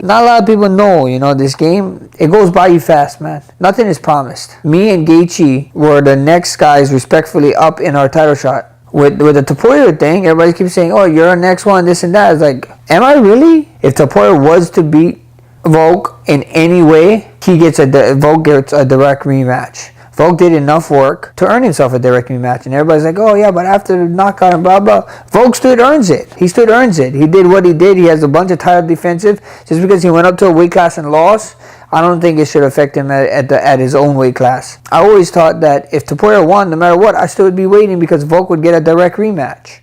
Not a lot of people know, this game, it goes by you fast, man. Nothing is promised. Me and Gaethje were the next guys respectfully up in our title shot. With the Tapoya thing, everybody keeps saying, oh, you're our next one, this and that. It's like, am I really? If Tapoya was to beat Volk in any way, Volk gets a direct rematch. Volk did enough work to earn himself a direct rematch, and everybody's like, oh yeah, but after the knockout and blah blah, Volk earns it. He did what he did. He has a bunch of title defensive. Just because he went up to a weight class and lost, I don't think it should affect him at his own weight class. I always thought that if Tapoya won, no matter what, I still would be waiting because Volk would get a direct rematch.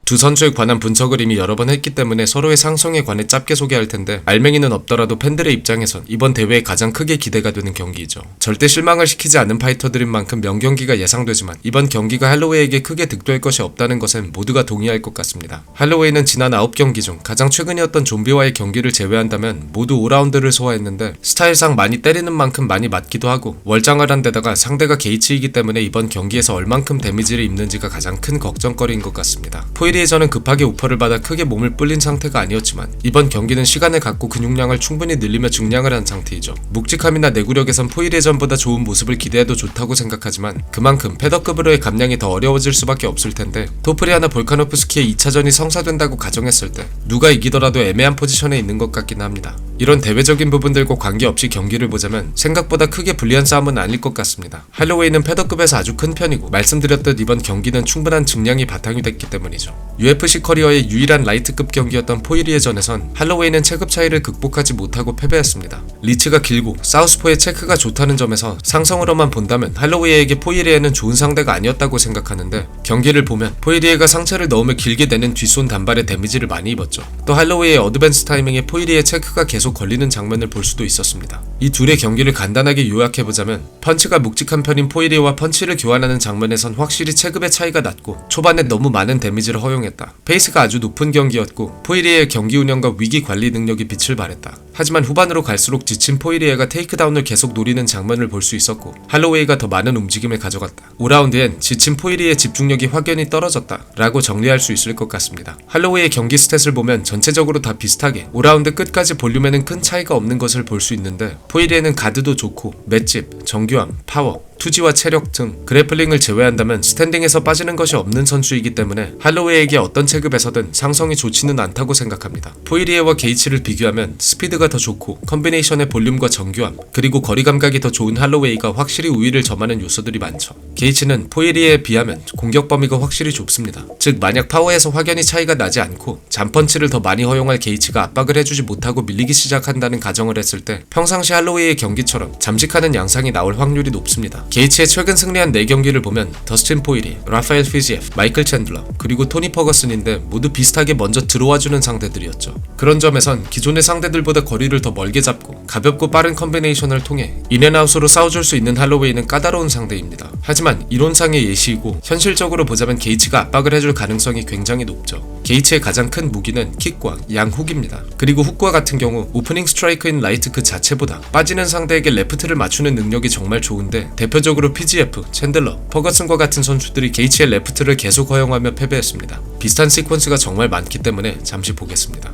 두 선수에 관한 분석을 이미 여러 번 했기 때문에 서로의 상성에 관해 짧게 소개할 텐데 알맹이는 없더라도 팬들의 입장에선 이번 대회에 가장 크게 기대가 되는 경기이죠. 절대 실망을 시키지 않는 파이터들인 만큼 명경기가 예상되지만 이번 경기가 할로웨이에게 크게 득될 것이 없다는 것엔 모두가 동의할 것 같습니다. 할로웨이는 지난 9경기 중 가장 최근이었던 좀비와의 경기를 제외한다면 모두 5라운드를 소화했는데 스타일상 많이 때리는 만큼 많이 맞기도 하고 월장을 한 데다가 상대가 게이츠이기 때문에 이번 경기에서 얼만큼 데미지를 입는지가 가장 큰 걱정거리인 것 같습니다. 포이리에서는 급하게 오퍼를 받아 크게 몸을 불린 상태가 아니었지만 이번 경기는 시간을 갖고 근육량을 충분히 늘리며 증량을 한 상태이죠. 묵직함이나 내구력에선 포이리에전보다 좋은 모습을 기대해도 좋다고 생각하지만 그만큼 패더급으로의 감량이 더 어려워질 수밖에 없을 텐데 토프리아나 볼카노프스키의 2차전이 성사된다고 가정했을 때 누가 이기더라도 애매한 포지션에 있는 것 같긴 합니다. 이런 대외적인 부분들과 관계없이 경기를 보자면 생각보다 크게 불리한 싸움은 아닐 것 같습니다. 할로웨이는 패더급에서 아주 큰 편이고 말씀드렸듯 이번 경기는 충분한 증량이 바탕이 됐기 때문이죠. UFC 커리어의 유일한 라이트급 경기였던 포이리에전에선 할로웨이는 체급 차이를 극복하지 못하고 패배했습니다. 리치가 길고 사우스포의 체크가 좋다는 점에서 상성으로만 본다면 할로웨이에게 포이리에는 좋은 상대가 아니었다고 생각하는데 경기를 보면 포이리에가 상체를 넣으며 길게 내는 뒷손 단발에 데미지를 많이 입었죠. 또 할로웨이의 어드밴스 타이밍에 포이리의 체크가 계속 걸리는 장면을 볼 수도 있었습니다. 이 둘의 경기를 간단하게 요약해보자면 펀치가 묵직한 편인 포이리에와 펀치를 교환하는 장면에선 확실히 체급의 차이가 났고 초반에 너무 많은 데미지를 허용했다. 페이스가 아주 높은 경기였고 포이리에의 경기 운영과 위기 관리 능력이 빛을 발했다. 하지만 후반으로 갈수록 지친 포이리에가 테이크다운을 계속 노리는 장면을 볼 수 있었고 할로웨이가 더 많은 움직임을 가져갔다. 5라운드엔 지친 포이리의 집중력이 확연히 떨어졌다 라고 정리할 수 있을 것 같습니다. 할로웨이의 경기 스탯을 보면 전체적으로 다 비슷하게 5라운드 끝까지 볼륨에는 큰 차이가 없는 것을 볼 수 있는데 포이리에는 가드도 좋고 맷집, 정교함, 파워, 투지와 체력 등 그래플링을 제외한다면 스탠딩에서 빠지는 것이 없는 선수이기 때문에 할로웨이에게 어떤 체급에서든 상성이 좋지는 않다고 생각합니다. 포이리에와 게이츠를 비교하면 스피드가 더 좋고 컨비네이션의 볼륨과 정교함 그리고 거리 감각이 더 좋은 할로웨이가 확실히 우위를 점하는 요소들이 많죠. 게이츠는 포이리에에 비하면 공격 범위가 확실히 좁습니다. 즉 만약 파워에서 확연히 차이가 나지 않고 잔펀치를 더 많이 허용할 게이츠가 압박을 해주지 못하고 밀리기 시작한다는 가정을 했을 때 평상시 할로웨이의 경기처럼 잠식하는 양상이 나올 확률이 높습니다. 게이츠의 최근 승리한 4경기를 보면 더스틴 포이리, 라파엘 피지에프, 마이클 챈들러 그리고 토니 퍼거슨인데 모두 비슷하게 먼저 들어와주는 상대들이었죠. 그런 점에선 기존의 상대들보다 거리를 더 멀게 잡고 가볍고 빠른 컨비네이션을 통해 인앤아웃으로 싸워줄 수 있는 할로웨이는 까다로운 상대입니다. 하지만 이론상의 예시이고 현실적으로 보자면 게이츠가 압박을 해줄 가능성이 굉장히 높죠. 게이츠의 가장 큰 무기는 킥과 양훅입니다. 그리고 훅과 같은 경우 오프닝 스트라이크인 라이트 그 자체보다 빠지는 상대에게 레프트를 맞추는 능력이 정말 좋은데 대표적으로 PGF, 챈들러, 퍼거슨과 같은 선수들이 게이츠의 레프트를 계속 허용하며 패배했습니다. 비슷한 시퀀스가 정말 많기 때문에 잠시 보겠습니다.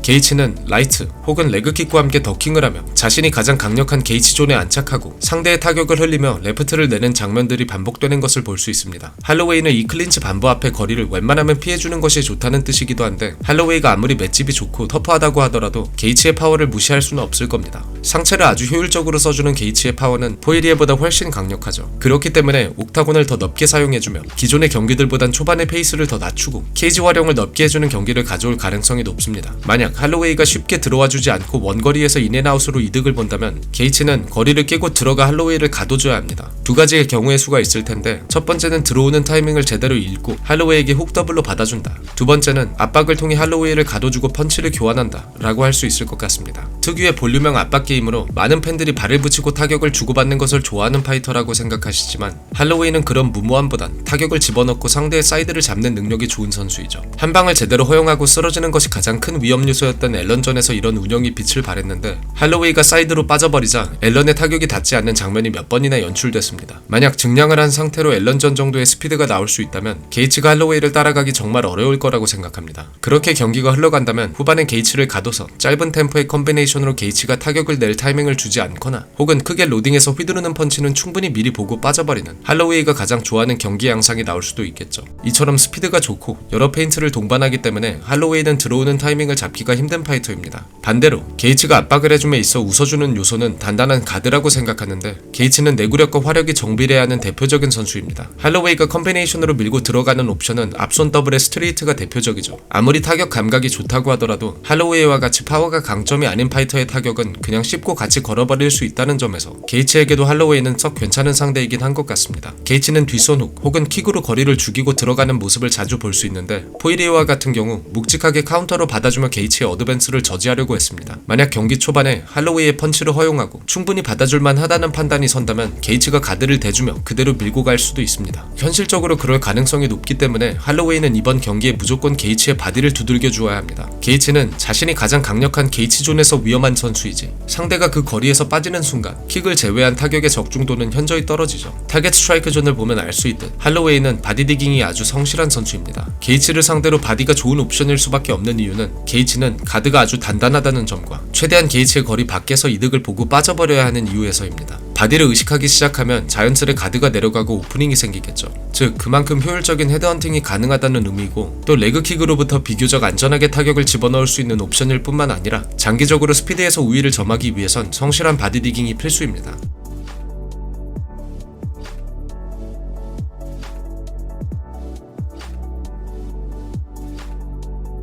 게이츠는 라이트 혹은 레그킥과 함께 더킹을 하며 자신이 가장 강력한 게이츠 존에 안착하고 상대의 타격을 흘리며 레프트를 내는 장면들이 반복되는 것을 볼 수 있습니다. 할로웨이는 이 클린치 반부 앞의 거리를 웬만하면 피해주는 것이 좋다는 뜻이기도 한데 할로웨이가 아무리 맷집이 좋고 터프하다고 하더라도 게이츠의 파워를 무시할 수는 없을 겁니다. 상체를 아주 효율적으로 써주는 게이츠의 파워는 포이리에보다 훨씬 강력하죠. 그렇기 때문에 옥타곤을 더 넓게 사용해주며 기존의 경기들보단 초반의 페이스를 더 낮추고 케이지 활용을 넓게 해주는 경기를 가져올 가능성이 높습니다. 만약 할로웨이가 쉽게 들어와주지 않고 원거리에서 인앤아웃으로 이득을 본다면 게이츠는 거리를 깨고 들어가 할로웨이를 가둬줘야 합니다. 두 가지의 경우의 수가 있을 텐데 첫 번째는 들어오는 타이밍을 제대로 읽고 할로웨이에게 훅 더블로 받아준다. 두 번째는 압박을 통해 할로웨이를 가둬주고 펀치를 교환한다 라고 할 수 있을 것 같습니다. 특유의 볼륨형 압박 게임으로 많은 팬들이 발을 붙이고 타격을 주고받는 것을 좋아하는 파이터라고 생각하시지만 할로웨이는 그런 무모함보단 타격을 집어넣고 상대의 사이드를 잡는 능력이 좋은 선수이죠. 한 방을 제대로 허용하고 쓰러지는 것이 가장 큰 위험 요소 요소였던 앨런전에서 이런 운영이 빛을 발했는데 할로웨이가 사이드로 빠져버리자 앨런의 타격이 닿지 않는 장면이 몇 번이나 연출됐습니다. 만약 증량을 한 상태로 앨런전 정도의 스피드가 나올 수 있다면 게이츠가 할로웨이를 따라가기 정말 어려울 거라고 생각합니다. 그렇게 경기가 흘러간다면 후반엔 게이츠를 가둬서 짧은 템포의 컴비네이션으로 게이츠가 타격을 낼 타이밍을 주지 않거나 혹은 크게 로딩해서 휘두르는 펀치는 충분히 미리 보고 빠져버리는 할로웨이가 가장 좋아하는 경기 양상이 나올 수도 있겠죠. 이처럼 스피드가 좋고 여러 페인트를 동반하기 때문에 할로웨이는 들어오는 타이밍을 잡기가 힘든 파이터입니다. 반대로 게이츠가 압박을 해줌에 있어 웃어주는 요소는 단단한 가드라고 생각하는데 게이츠는 내구력과 화력이 정비례해야 하는 대표적인 선수입니다. 할로웨이가 컴비네이션으로 밀고 들어가는 옵션은 앞손 더블의 스트레이트가 대표적이죠. 아무리 타격 감각이 좋다고 하더라도 할로웨이와 같이 파워가 강점이 아닌 파이터의 타격은 그냥 씹고 같이 걸어버릴 수 있다는 점에서 게이츠에게도 할로웨이는 썩 괜찮은 상대이긴 한 것 같습니다. 게이츠는 뒷손 훅 혹은 킥으로 거리를 죽이고 들어가는 모습을 자주 볼 수 있는데 포이리오와 같은 경우 묵직하게 카운터로 받아주며 게이츠의 어드밴스를 저지하려고 했습니다. 만약 경기 초반에 할로웨이의 펀치를 허용하고 충분히 받아줄만 하다는 판단이 선다면 게이츠가 가드를 대주며 그대로 밀고 갈 수도 있습니다. 현실적으로 그럴 가능성이 높기 때문에 할로웨이는 이번 경기에 무조건 게이츠의 바디를 두들겨 주어야 합니다. 게이츠는 자신이 가장 강력한 게이츠 존에서 위험한 선수이지 상대가 그 거리에서 빠지는 순간 킥을 제외한 타격의 적중도는 현저히 떨어지죠. 타겟 스트라이크 존을 보면 알 수 있듯 할로웨이는 바디 디깅이 아주 성실한 선수입니다. 게이츠를 상대로 바디가 좋은 옵션일 수밖에 없는 이유는 게이츠는 가드가 아주 단단하다는 점과 최대한 게이츠의 거리 밖에서 이득을 보고 빠져버려야 하는 이유에서입니다. 바디를 의식하기 시작하면 자연스레 가드가 내려가고 오프닝이 생기겠죠. 즉 그만큼 효율적인 헤드헌팅이 가능하다는 의미고 또 레그킥으로부터 비교적 안전하게 타격을 집어넣을 수 있는 옵션일 뿐만 아니라 장기적으로 스피드에서 우위를 점하기 위해선 성실한 바디 디깅이 필수입니다.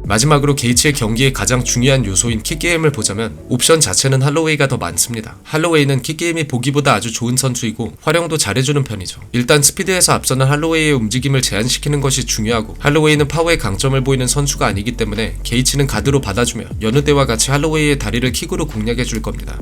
마지막으로 게이츠의 경기의 가장 중요한 요소인 킥게임을 보자면 옵션 자체는 할로웨이가 더 많습니다. 할로웨이는 킥게임이 보기보다 아주 좋은 선수이고 활용도 잘해주는 편이죠. 일단 스피드에서 앞서는 할로웨이의 움직임을 제한시키는 것이 중요하고 할로웨이는 파워의 강점을 보이는 선수가 아니기 때문에 게이츠는 가드로 받아주며 여느 때와 같이 할로웨이의 다리를 킥으로 공략해줄 겁니다.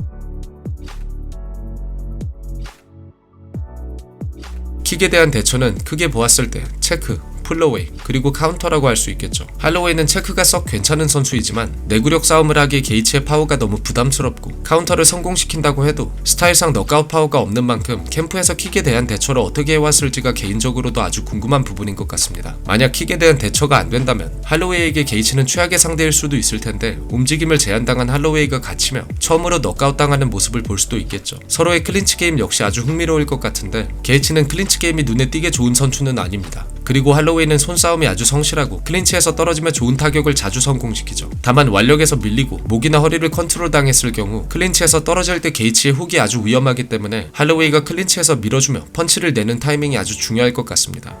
킥에 대한 대처는 크게 보았을 때 체크, 플로웨이, 그리고 카운터라고 할 수 있겠죠. 할로웨이는 체크가 썩 괜찮은 선수이지만 내구력 싸움을 하기에 게이츠의 파워가 너무 부담스럽고 카운터를 성공시킨다고 해도 스타일상 넉아웃 파워가 없는 만큼 캠프에서 킥에 대한 대처를 어떻게 해왔을지가 개인적으로도 아주 궁금한 부분인 것 같습니다. 만약 킥에 대한 대처가 안 된다면 할로웨이에게 게이츠는 최악의 상대일 수도 있을 텐데 움직임을 제한당한 할로웨이가 갇히며 처음으로 넉아웃 당하는 모습을 볼 수도 있겠죠. 서로의 클린치 게임 역시 아주 흥미로울 것 같은데 게이츠는 클린치 게임이 눈에 띄게 좋은 선수는 아닙니다. 그리고 할로웨이는 손싸움이 아주 성실하고 클린치에서 떨어지면 좋은 타격을 자주 성공시키죠. 다만 완력에서 밀리고 목이나 허리를 컨트롤 당했을 경우 클린치에서 떨어질 때 게이츠의 훅이 아주 위험하기 때문에 할로웨이가 클린치에서 밀어주며 펀치를 내는 타이밍이 아주 중요할 것 같습니다.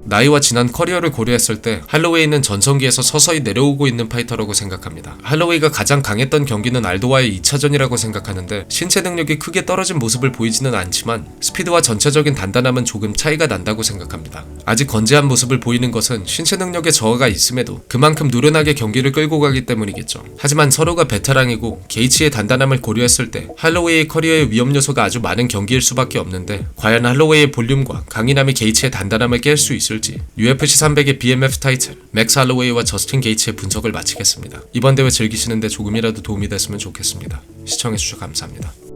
나이와 지난 커리어를 고려했을 때 할로웨이는 전성기에서 서서히 내려오고 있는 파이터라고 생각합니다. 할로웨이가 가장 강했던 경기는 알도와의 2차전이라고 생각하는데 신체 능력이 크게 떨어진 모습을 보이지는 않지만 스피드와 전체적인 단단함은 조금 차이가 난다고 생각합니다. 아직 건재한 모습을 보이는 것은 신체 능력에 저하가 있음에도 그만큼 노련하게 경기를 끌고 가기 때문이겠죠. 하지만 서로가 베테랑이고 게이츠의 단단함을 고려했을 때 할로웨이의 커리어의 위험 요소가 아주 많은 경기일 수밖에 없는데 과연 할로웨이의 볼륨과 강인함이 게이츠의 단단함을 깰 수 있을지 UFC 300의 BMF 타이틀 맥스 할로웨이와 저스틴 게이츠의 분석을 마치겠습니다. 이번 대회 즐기시는데 조금이라도 도움이 됐으면 좋겠습니다. 시청해주셔서 감사합니다.